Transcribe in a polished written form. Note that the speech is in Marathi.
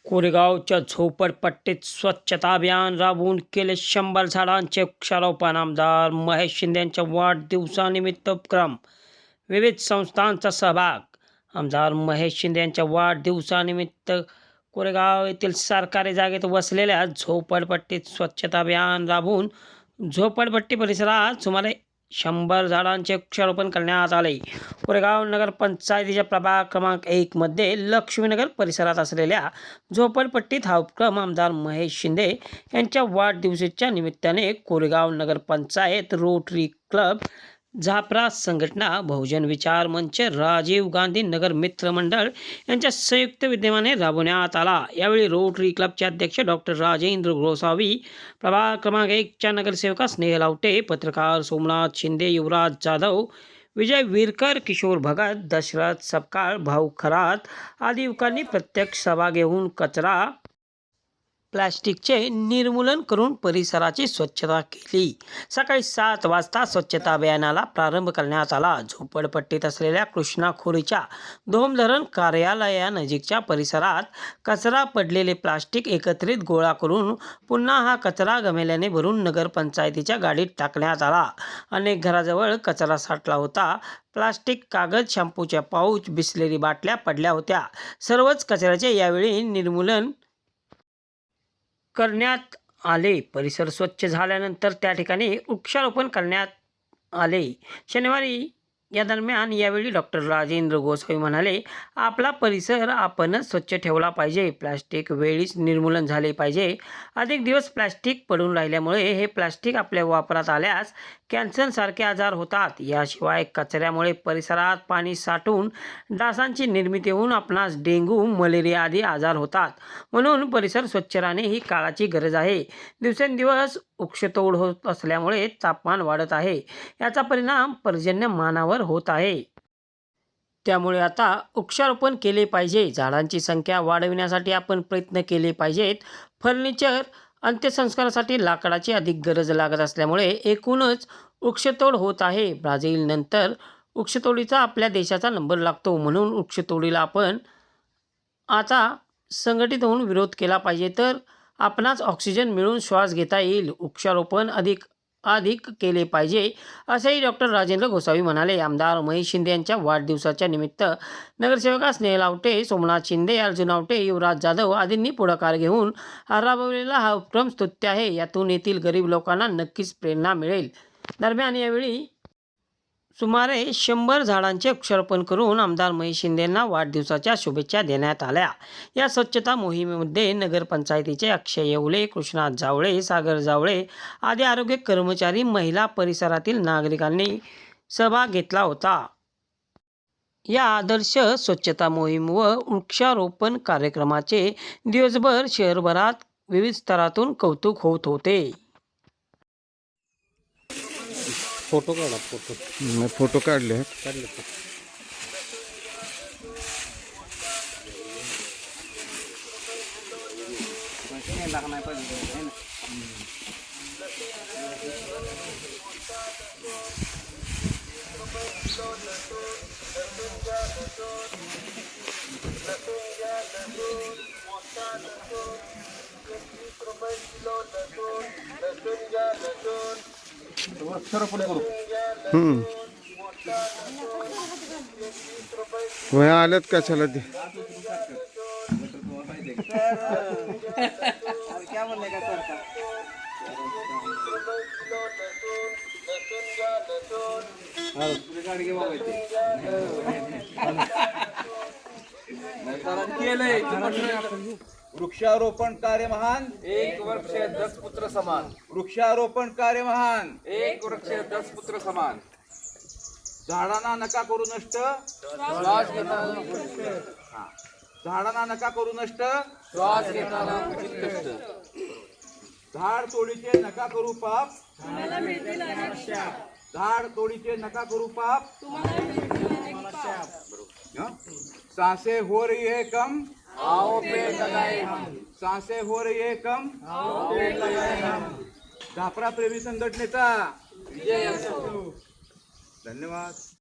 कोरेगावच्या झोपडपट्टीत स्वच्छता अभियान राबवून केले 100 झाडांचे वृक्षारोपण. आमदार महेश शिंदे यांच्या वाढदिवसानिमित्त उपक्रम, विविध संस्थांचा सहभाग. आमदार महेश शिंदे यांच्या वाढदिवसानिमित्त कोरेगाव येथील सरकारी जागेत वसलेल्या झोपडपट्टीत स्वच्छता अभियान राबवून झोपडपट्टी परिसरात सुमारे 100 झाडांचे वृक्षारोपण करण्यात आले. कोरेगाव नगरपंचायतीच्या प्रभाग क्रमांक 1 मध्ये लक्ष्मीनगर परिसरात असलेल्या झोपडपट्टीत हा उपक्रम आमदार महेश शिंदे यांच्या वाढदिवसाच्या निमित्ताने कोरेगाव नगरपंचायत, रोटरी क्लब, झापरा संघटना, बहुजन विचार मंच, राजीव गांधी नगर मित्र मंडळ यांच्या संयुक्त विद्यमाने राबवण्यात आला. यावेळी रोटरी क्लबचे अध्यक्ष डॉक्टर राजेंद्र गोसावी, प्रभाग क्रमांक 1 च्या नगरसेवका स्नेहल आवटे, पत्रकार सोमनाथ शिंदे, युवराज जाधव, विजय विरकर, किशोर भगत, दशरथ सपकाळ, भाऊ खरात आदी युवकांनी प्रत्यक्ष सहभाग घेऊन कचरा, प्लास्टिकचे निर्मूलन करून परिसराची स्वच्छता केली. सकाळी 7 वाजता स्वच्छता अभियानाला प्रारंभ करण्यात आला. झोपडपट्टीत असलेल्या कृष्णा खोरीच्या धोमधरण कार्यालयानजीकच्या परिसरात कचरा, पडलेले प्लास्टिक एकत्रित गोळा करून पुन्हा हा कचरा गमेल्याने भरून नगरपंचायतीच्या गाडीत टाकण्यात आला. अनेक घराजवळ कचरा साठला होता. प्लास्टिक, कागद, शॅम्पूच्या पाऊच, बिसलेरी बाटल्या पडल्या होत्या. सर्वच कचऱ्याचे यावेळी निर्मूलन करण्यात आले. परिसर स्वच्छ झाल्यानंतर त्या ठिकाणी वृक्षारोपण करण्यात आले. शनिवारी या दरम्यान यावेळी डॉक्टर राजेंद्र गोसावी म्हणाले, आपला परिसर आपणच स्वच्छ ठेवला पाहिजे. प्लास्टिक वेळीच निर्मूलन झाले पाहिजे. अधिक दिवस प्लास्टिक पडून राहिल्यामुळे हे प्लास्टिक आपल्या वापरात आल्यास कॅन्सरसारखे आजार होतात. याशिवाय कचऱ्यामुळे परिसरात पाणी साठून डासांची निर्मिती होऊन आपणास डेंग्यू, मलेरिया आदी आजार होतात. म्हणून परिसर स्वच्छ राहणे ही काळाची गरज आहे. दिवसेंदिवस वृक्षतोड होत असल्यामुळे तापमान वाढत आहे. याचा परिणाम पर्जन्यमानावर होत आहे. त्यामुळे आता वृक्षारोपण केले पाहिजे. झाडांची संख्या वाढविण्यासाठी आपण प्रयत्न केले पाहिजेत. फर्निचर, अंत्यसंस्कारासाठी लाकडाची अधिक गरज लागत असल्यामुळे एकूणच वृक्षतोड होत आहे. ब्राझील नंतर वृक्षतोडीचा आपल्या देशाचा नंबर लागतो. म्हणून वृक्षतोडीला आपण आता संघटित होऊन विरोध केला पाहिजे, तर आपणास ऑक्सिजन मिळून श्वास घेता येईल. वृक्षारोपण अधिक केले पाहिजे, असेही डॉक्टर राजेंद्र गोसावी म्हणाले. आमदार महेश शिंदे यांच्या वाढदिवसाच्या निमित्त नगरसेवका स्नेहल आवटे, सोमनाथ शिंदे, अर्जुन आवटे, युवराज जाधव आदींनी पुढाकार घेऊन राबवलेला हा उपक्रम स्तुत्य आहे. यातून येथील गरीब लोकांना नक्कीच प्रेरणा मिळेल. दरम्यान यावेळी सुमारे 100 झाडांचे वृक्षारोपण करून आमदार महेश शिंदे यांना वाढदिवसाच्या शुभेच्छा देण्यात आल्या. या स्वच्छता मोहिमेमध्ये नगरपंचायतीचे अक्षय येवले, कृष्णा जावळे, सागर जावळे आदी आरोग्य कर्मचारी, महिला, परिसरातील नागरिकांनी सहभाग घेतला होता. या आदर्श स्वच्छता मोहीम व वृक्षारोपण कार्यक्रमाचे दिवसभर शहरभरात विविध स्तरातून कौतुक होत होते. फोटो काढा. फोटो काढले. वृक्षारोपण करू. वय आल्यात कशाला ते क्या बोलले का सरकार? गाडी घे बाबा इथे. केलंय. वृक्षारोपण कार्य महान, 1 वृक्ष 10 पुत्र समान. वृक्षारोपण कार्य महान. 1 वृक्ष 10 पुत्र समान. झाडांना नका करू नष्ट, श्वास घेताना झाडांना नका करू नष्ट, श्वास घेताना उचित कष्ट. झाड तोडीचे नका करू पाप, झाड तोडीचे नका करू पाप. सांसे हो रही है कम, आओ पेड़ लगाए हम. सांसे हो रही है कम. आओ पेड़ लगाए हम. झापरा प्रेमी संघटनेचा विजय असो. धन्यवाद.